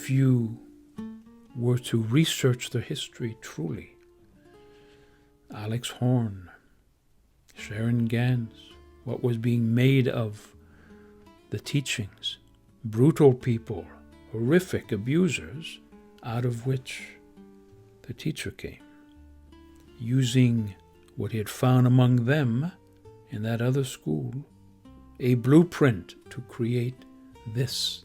if you were to research the history truly, Alex Horn, Sharon Gans, what was being made of the teachings, brutal people, horrific abusers, out of which the teacher came, using what he had found among them in that other school, a blueprint to create this,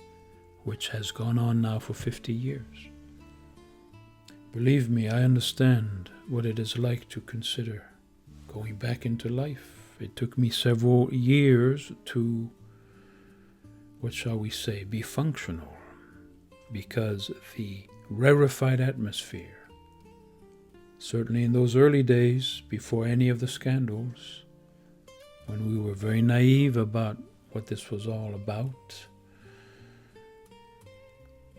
which has gone on now for 50 years. Believe me, I understand what it is like to consider going back into life. It took me several years to, what shall we say, be functional, because the rarefied atmosphere, certainly in those early days, before any of the scandals, when we were very naive about what this was all about,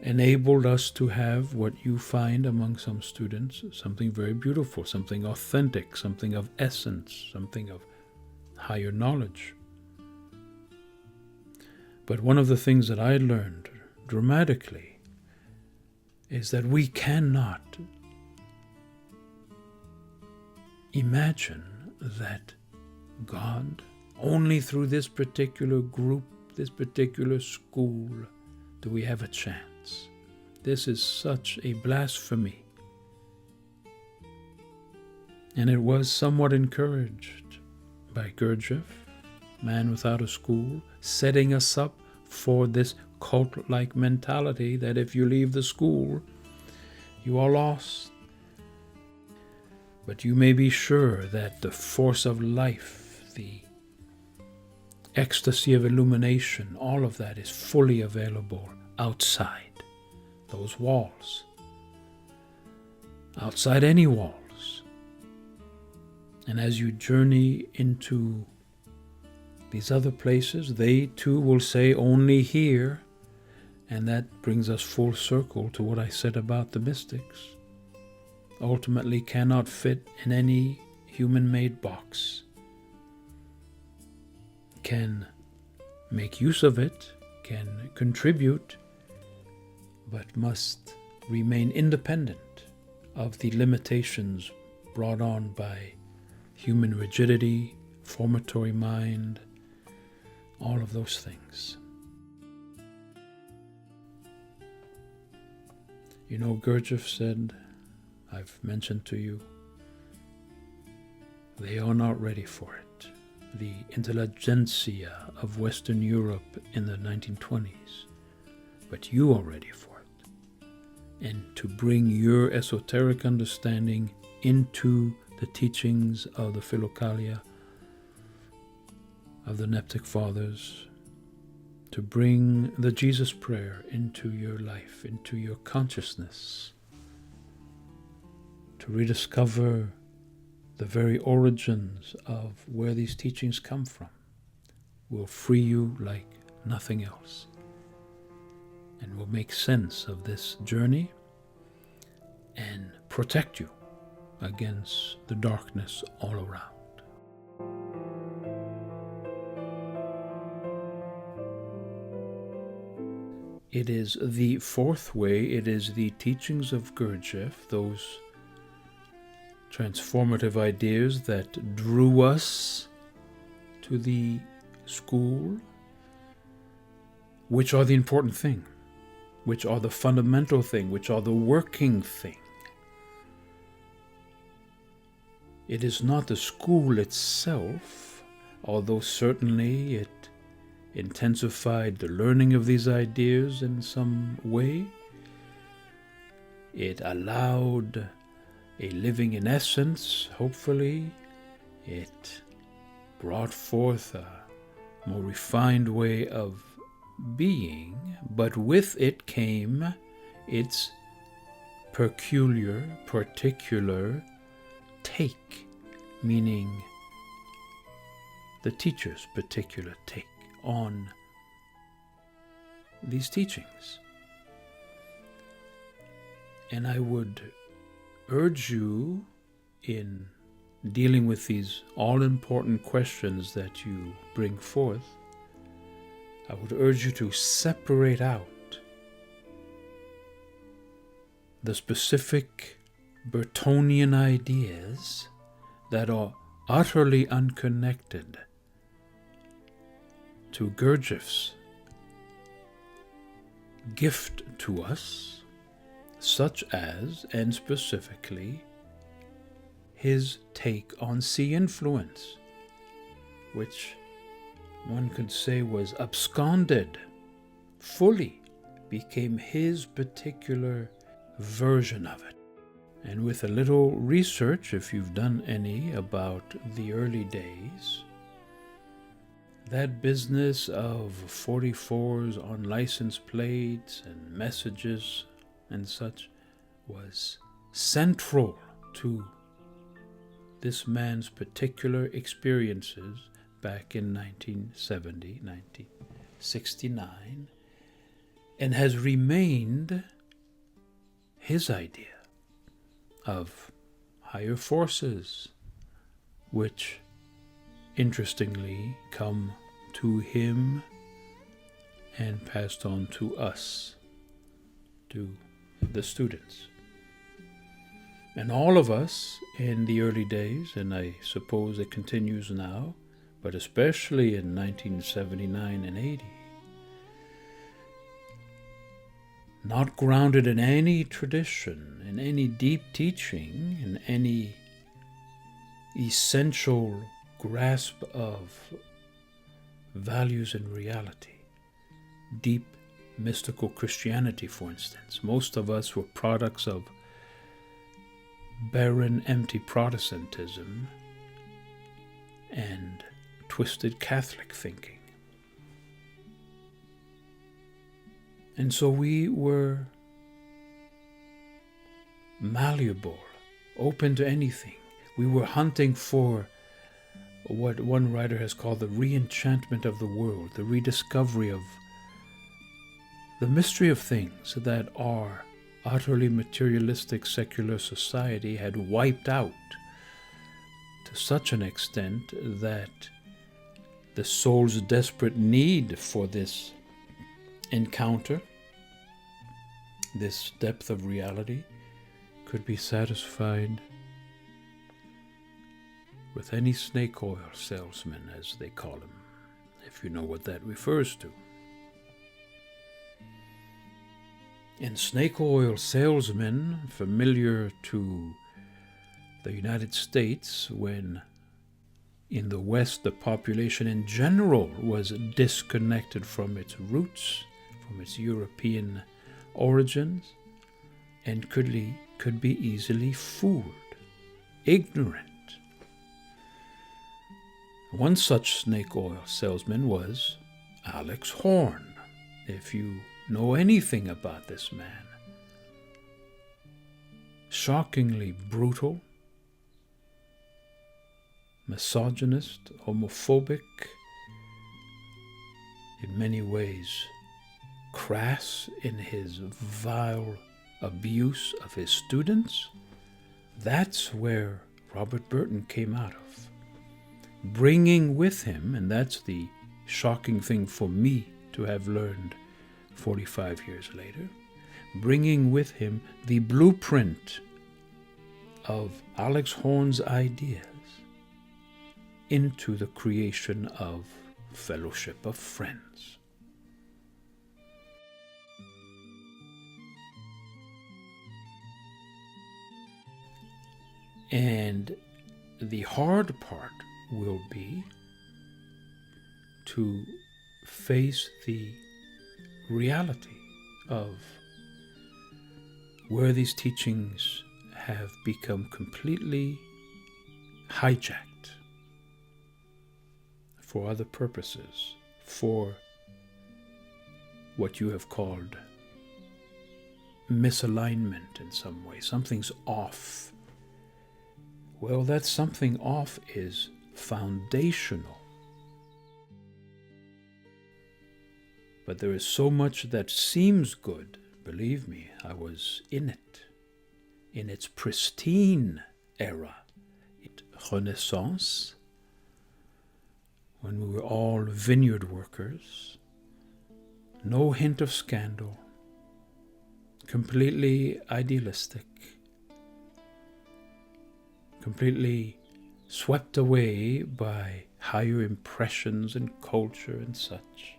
enabled us to have what you find among some students, something very beautiful, something authentic, something of essence, something of higher knowledge. But one of the things that I learned dramatically is that we cannot imagine that God, only through this particular group, this particular school, do we have a chance. This is such a blasphemy. And it was somewhat encouraged by Gurdjieff, man without a school, setting us up for this cult-like mentality that if you leave the school, you are lost. But you may be sure that the force of life, the ecstasy of illumination, all of that is fully available outside those walls, outside any walls. And as you journey into these other places, they too will say only here, and that brings us full circle to what I said about the mystics. Ultimately cannot fit in any human-made box, can make use of it, can contribute, but must remain independent of the limitations brought on by human rigidity, formatory mind, all of those things. You know, Gurdjieff said, I've mentioned to you, they are not ready for it. The intelligentsia of Western Europe in the 1920s, but you are ready for it. And to bring your esoteric understanding into the teachings of the Philokalia, of the Neptic Fathers, to bring the Jesus prayer into your life, into your consciousness, to rediscover the very origins of where these teachings come from, will free you like nothing else, and will make sense of this journey and protect you against the darkness all around. It is the fourth way, it is the teachings of Gurdjieff, those transformative ideas that drew us to the school, which are the important thing, which are the fundamental thing, which are the working thing. It is not the school itself, although certainly it intensified the learning of these ideas in some way. It allowed a living in essence, hopefully. It brought forth a more refined way of being, but with it came its particular take, meaning the teacher's particular take on these teachings. And I would urge you, in dealing with these all-important questions that you bring forth, I would urge you to separate out the specific Burtonian ideas that are utterly unconnected to Gurdjieff's gift to us, such as, and specifically, his take on sea influence, which one could say was absconded, fully became his particular version of it. And with a little research, if you've done any, about the early days, that business of 44s on license plates and messages and such was central to this man's particular experiences back in 1970, 1969, and has remained his idea of higher forces, which interestingly come to him and passed on to us, to the students. And all of us in the early days, and I suppose it continues now, but especially in 1979 and 80, not grounded in any tradition, in any deep teaching, in any essential grasp of values and reality. Deep mystical Christianity, for instance. Most of us were products of barren, empty Protestantism and twisted Catholic thinking. And so we were malleable, open to anything. We were hunting for what one writer has called the re-enchantment of the world, the rediscovery of the mystery of things that our utterly materialistic secular society had wiped out to such an extent that the soul's desperate need for this encounter, this depth of reality, could be satisfied with any snake oil salesman, as they call him, if you know what that refers to. And snake oil salesmen, familiar to the United States, when in the West the population in general was disconnected from its roots, from its European origins, and could be easily fooled, ignorant. One such snake oil salesman was Alex Horn, if you know anything about this man. Shockingly brutal, misogynist, homophobic, in many ways crass in his vile abuse of his students. That's where Robert Burton came out of, bringing with him, and that's the shocking thing for me to have learned 45 years later, bringing with him the blueprint of Alex Horn's ideas into the creation of Fellowship of Friends. And the hard part will be to face the reality of where these teachings have become completely hijacked for other purposes, for what you have called misalignment in some way. Something's off. Well, that something off is foundational. But there is so much that seems good. Believe me, I was in it, in its pristine era, Renaissance, when we were all vineyard workers, no hint of scandal, completely idealistic, completely swept away by higher impressions and culture and such.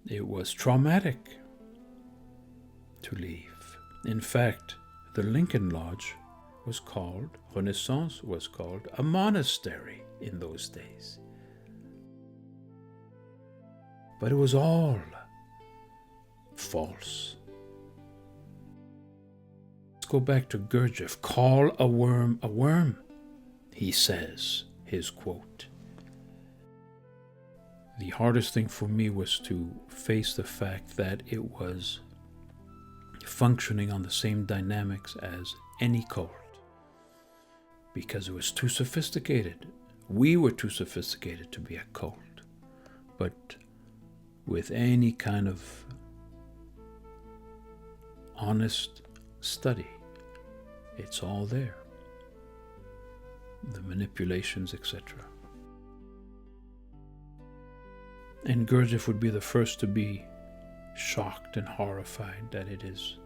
It was traumatic to leave. In fact, the Lincoln Lodge was called, Renaissance was called, a monastery in those days. But it was all false. Let's go back to Gurdjieff. Call a worm, he says, his quote. The hardest thing for me was to face the fact that it was functioning on the same dynamics as any cult, because it was too sophisticated. We were too sophisticated to be a cult. But with any kind of honest study, it's all there. The manipulations, etc. And Gurdjieff would be the first to be shocked and horrified that it is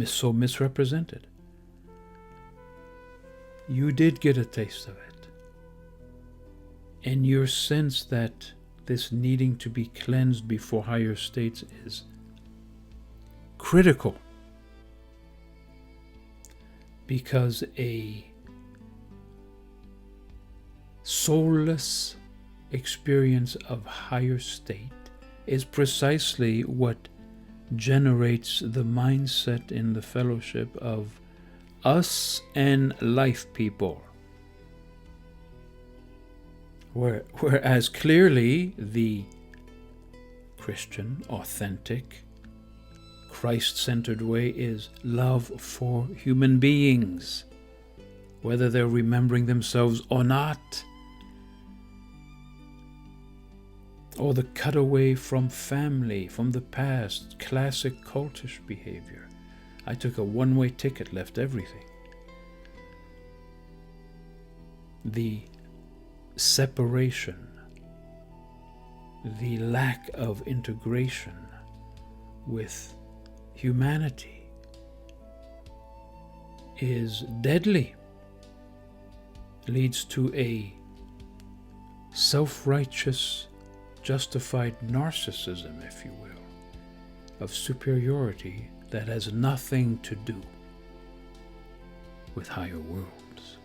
so misrepresented. You did get a taste of it. And your sense that this needing to be cleansed before higher states is critical, because a soulless experience of higher state is precisely what generates the mindset in the fellowship of us and life people. Whereas clearly the Christian, authentic, Christ-centered way is love for human beings, whether they're remembering themselves or not. Or the cutaway from family, from the past, classic cultish behavior. I took a one-way ticket, left everything. The separation, the lack of integration with humanity is deadly. Leads to a self-righteous, justified narcissism, if you will, of superiority that has nothing to do with higher worlds.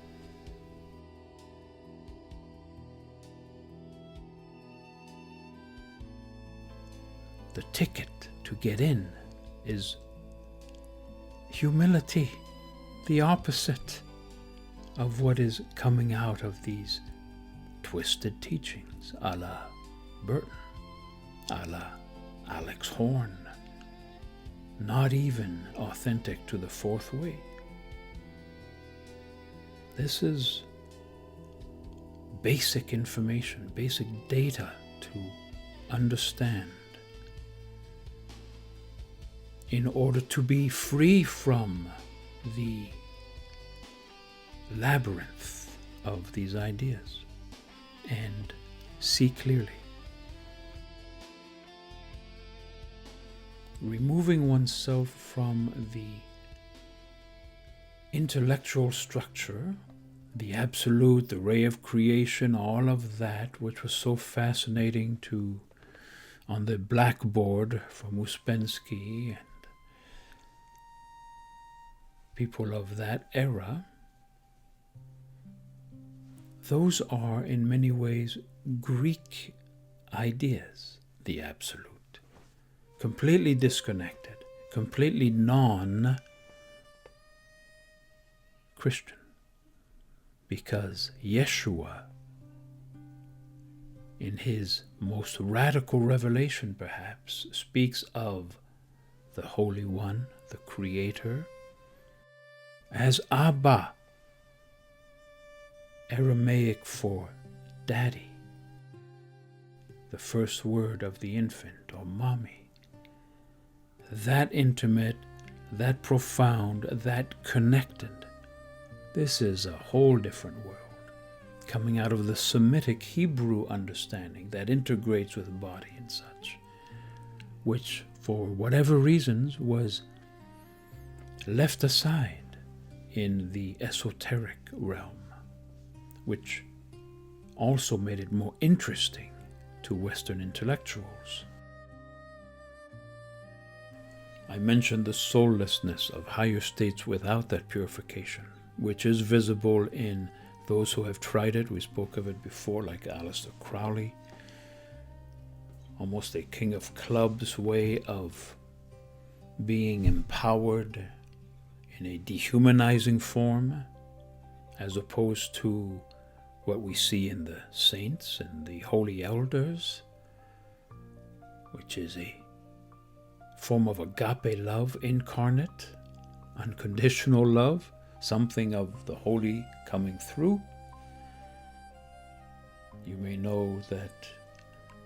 The ticket to get in is humility, the opposite of what is coming out of these twisted teachings, a la Burton, a la Alex Horn, not even authentic to the fourth way. This is basic information, basic data to understand in order to be free from the labyrinth of these ideas and see clearly. Removing oneself from the intellectual structure, the absolute, the ray of creation, all of that which was so fascinating on the blackboard from Ouspensky and people of that era, those are in many ways Greek ideas, the absolute. Completely disconnected, completely non-Christian. Because Yeshua, in his most radical revelation perhaps, speaks of the Holy One, the Creator, as Abba, Aramaic for daddy, the first word of the infant, or mommy. That intimate, that profound, that connected. This is a whole different world, coming out of the Semitic Hebrew understanding that integrates with body and such. which for whatever reasons was left aside in the esoteric realm, which also made it more interesting to Western intellectuals. I mentioned the soullessness of higher states without that purification, which is visible in those who have tried it. We spoke of it before, like Aleister Crowley, almost a king of clubs way of being empowered in a dehumanizing form, as opposed to what we see in the saints and the holy elders, which is a form of agape love incarnate, unconditional love, something of the holy coming through. You may know that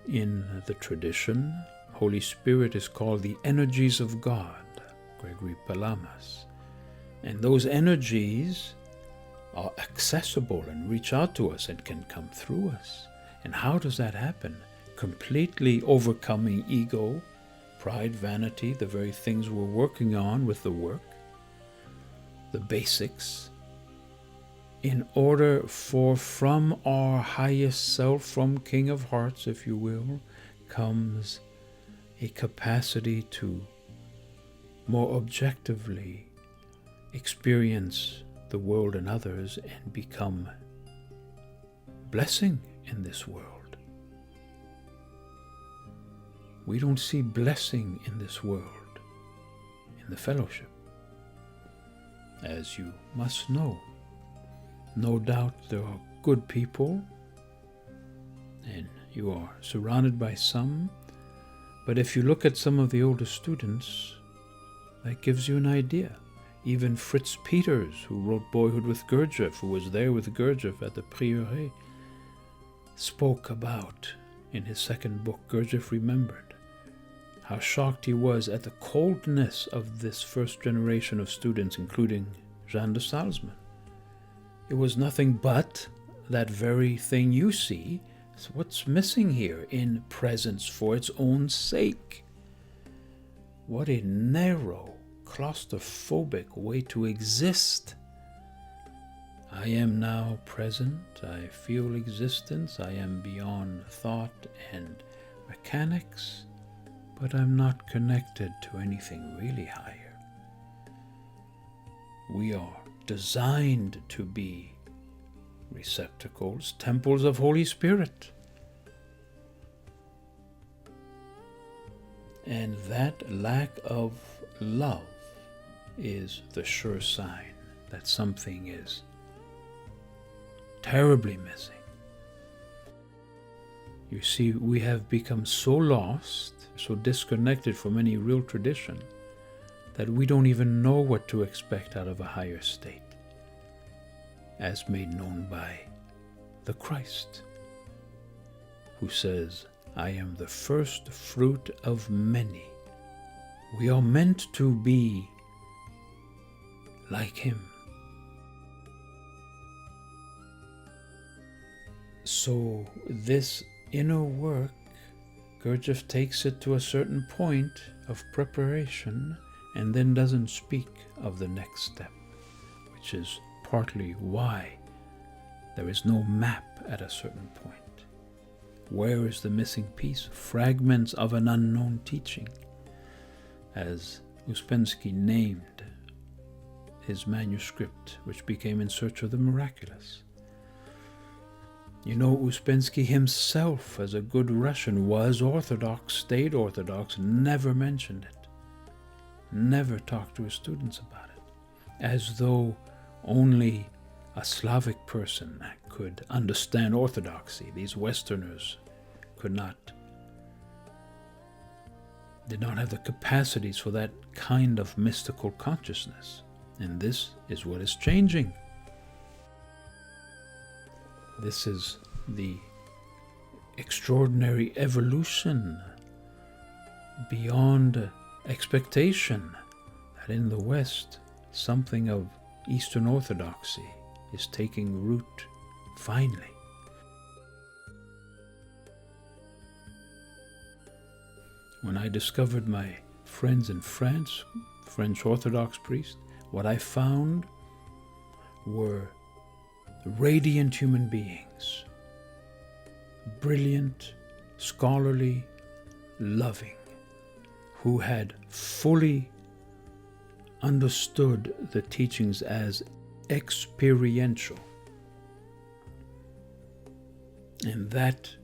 in the tradition, Holy Spirit is called the energies of God, Gregory Palamas. And those energies are accessible and reach out to us and can come through us. And how does that happen? Completely overcoming ego, pride, vanity, the very things we're working on with the work, the basics, in order for from our highest self, from King of Hearts, if you will, comes a capacity to more objectively experience the world and others and become blessing in this world. We don't see blessing in this world, in the fellowship. As you must know, no doubt there are good people, and you are surrounded by some, but if you look at some of the older students, that gives you an idea. Even Fritz Peters, who wrote Boyhood with Gurdjieff, who was there with Gurdjieff at the Prieuré, spoke about, in his second book, Gurdjieff Remembered, how shocked he was at the coldness of this first generation of students, including Jeanne de Salzmann. It was nothing but that very thing you see. So what's missing here in presence for its own sake? What a narrow, claustrophobic way to exist. I am now present, I feel existence, I am beyond thought and mechanics, but I'm not connected to anything really higher. We are designed to be receptacles, temples of Holy Spirit. And that lack of love is the sure sign that something is terribly missing. You see, we have become so lost, so disconnected from any real tradition, that we don't even know what to expect out of a higher state, as made known by the Christ, who says, I am the first fruit of many. We are meant to be like him. So this inner work, Gurdjieff takes it to a certain point of preparation and then doesn't speak of the next step, which is partly why there is no map at a certain point. Where is the missing piece? Fragments of an unknown teaching, as Uspensky named his manuscript, which became In Search of the Miraculous. You know, Uspensky himself, as a good Russian, was Orthodox, stayed Orthodox, never mentioned it, never talked to his students about it, as though only a Slavic person could understand Orthodoxy. These Westerners did not have the capacities for that kind of mystical consciousness. And this is what is changing. This is the extraordinary evolution beyond expectation that in the West something of Eastern Orthodoxy is taking root finally. When I discovered my friends in France, French Orthodox priests, what I found were radiant human beings, brilliant, scholarly, loving, who had fully understood the teachings as experiential. And that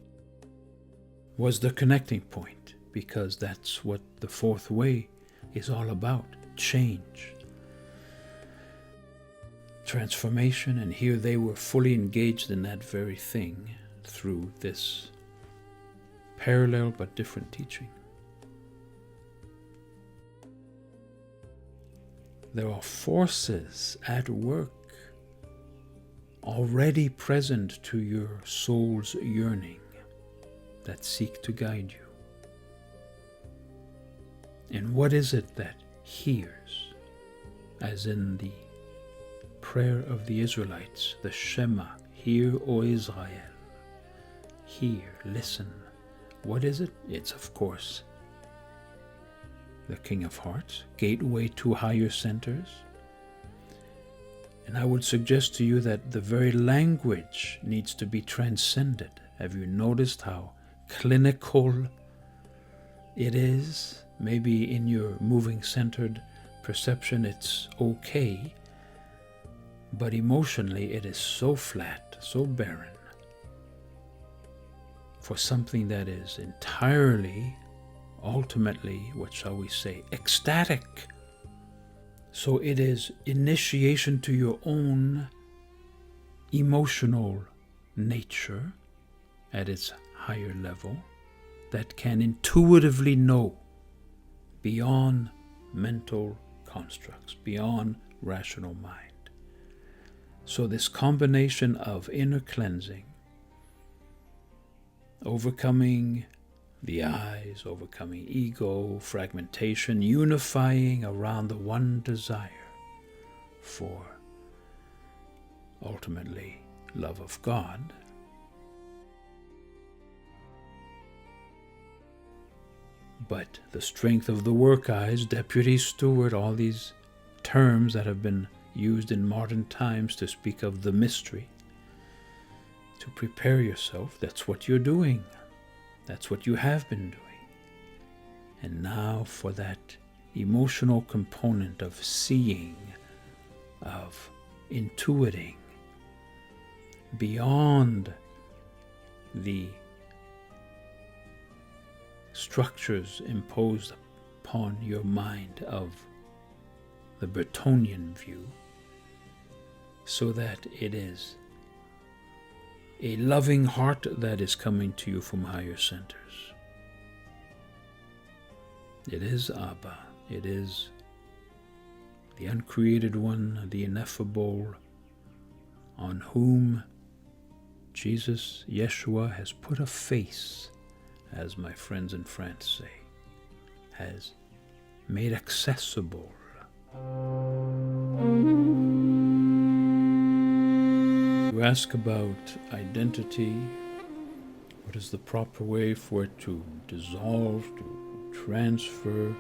was the connecting point, because that's what the fourth way is all about: change, transformation. And here they were fully engaged in that very thing through this parallel but different teaching. There are forces at work already present to your soul's yearning that seek to guide you. And what is it that hears, as in the prayer of the Israelites, the Shema, hear, O Israel, hear, listen. What is it? It's, of course, the King of Hearts, gateway to higher centers. And I would suggest to you that the very language needs to be transcended. Have you noticed how clinical it is? Maybe in your moving centered perception it's okay, but emotionally it is so flat, so barren, for something that is entirely, ultimately, what shall we say, ecstatic. So it is initiation to your own emotional nature at its higher level that can intuitively know beyond mental constructs, beyond rational mind. So this combination of inner cleansing, overcoming the eyes, overcoming ego, fragmentation, unifying around the one desire for ultimately love of God, but the strength of the work eyes, deputy steward, all these terms that have been used in modern times to speak of the mystery, to prepare yourself. That's what you're doing. That's what you have been doing. And now for that emotional component of seeing, of intuiting, beyond the structures imposed upon your mind of the Bertonian view, so that it is a loving heart that is coming to you from higher centers. It is Abba. It is the uncreated one, the ineffable, on whom Jesus, Yeshua, has put a face, as my friends in France say, has made accessible. You ask about identity. What is the proper way for it to dissolve, to transfer,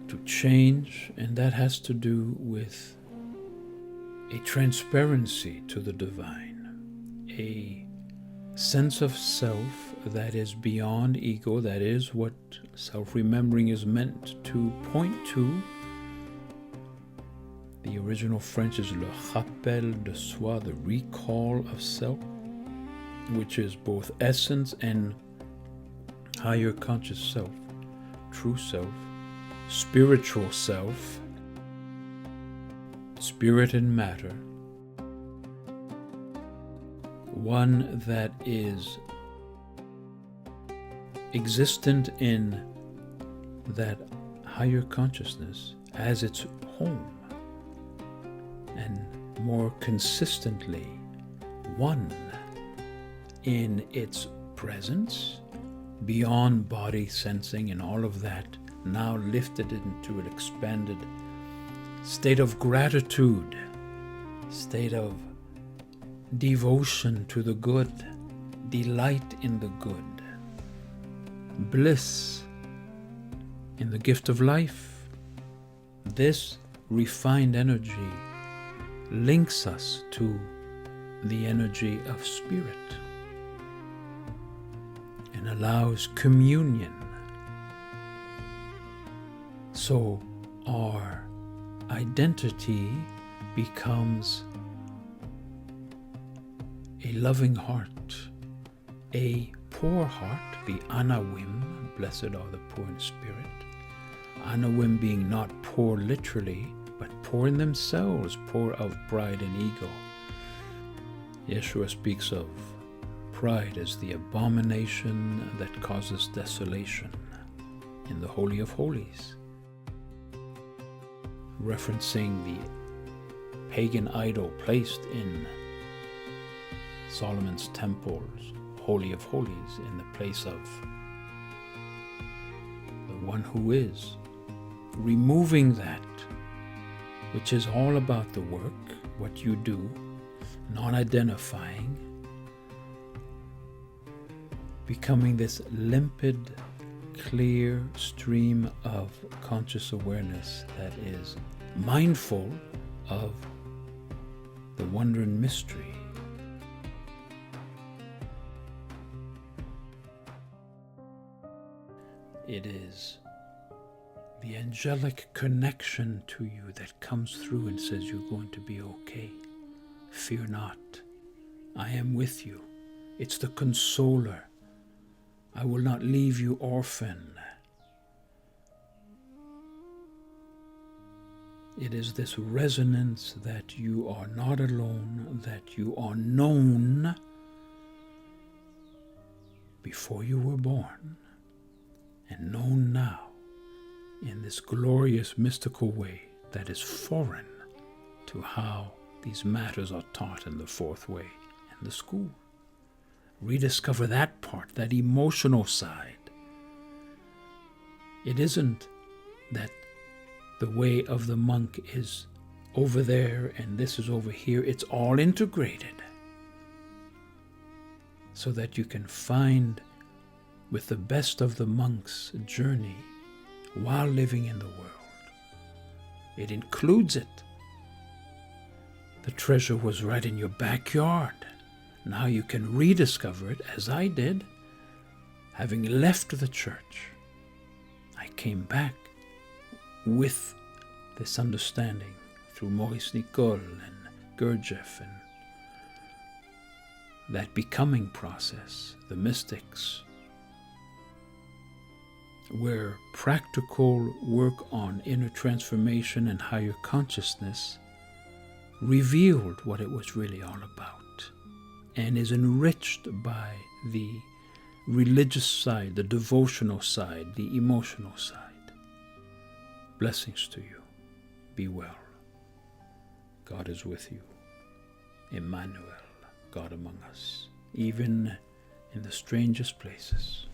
to change? And that has to do with a transparency to the divine, a sense of self that is beyond ego. That is what self-remembering is meant to point to. The original French is le rappel de soi, the recall of self, which is both essence and higher conscious self, true self, spiritual self, spirit and matter, one that is existent in that higher consciousness as its home, and more consistently one in its presence, beyond body sensing and all of that, now lifted into an expanded state of gratitude, state of devotion to the good, delight in the good, bliss in the gift of life. This refined energy links us to the energy of spirit and allows communion. So our identity becomes a loving heart, a poor heart, the anawim, blessed are the poor in spirit. Anawim being not poor literally, but poor in themselves, poor of pride and ego. Yeshua speaks of pride as the abomination that causes desolation in the Holy of Holies, referencing the pagan idol placed in Solomon's temple's Holy of Holies in the place of the one who is, removing that which is all about the work, what you do, non-identifying, becoming this limpid, clear stream of conscious awareness that is mindful of the wonder and mystery. It is the angelic connection to you that comes through and says you're going to be okay. Fear not. I am with you. It's the consoler. I will not leave you orphan. It is this resonance that you are not alone, that you are known before you were born, and known now in this glorious mystical way that is foreign to how these matters are taught in the fourth way in the school. Rediscover that part, that emotional side. It isn't that the way of the monk is over there and this is over here. It's all integrated so that you can find with the best of the monk's journey while living in the world. It includes it. The treasure was right in your backyard. Now you can rediscover it, as I did, having left the church. I came back with this understanding through Maurice Nicole and Gurdjieff and that becoming process, the mystics, where practical work on inner transformation and higher consciousness revealed what it was really all about and is enriched by the religious side, the devotional side, the emotional side. Blessings to you. Be well. God is with you. Emmanuel, God among us, even in the strangest places.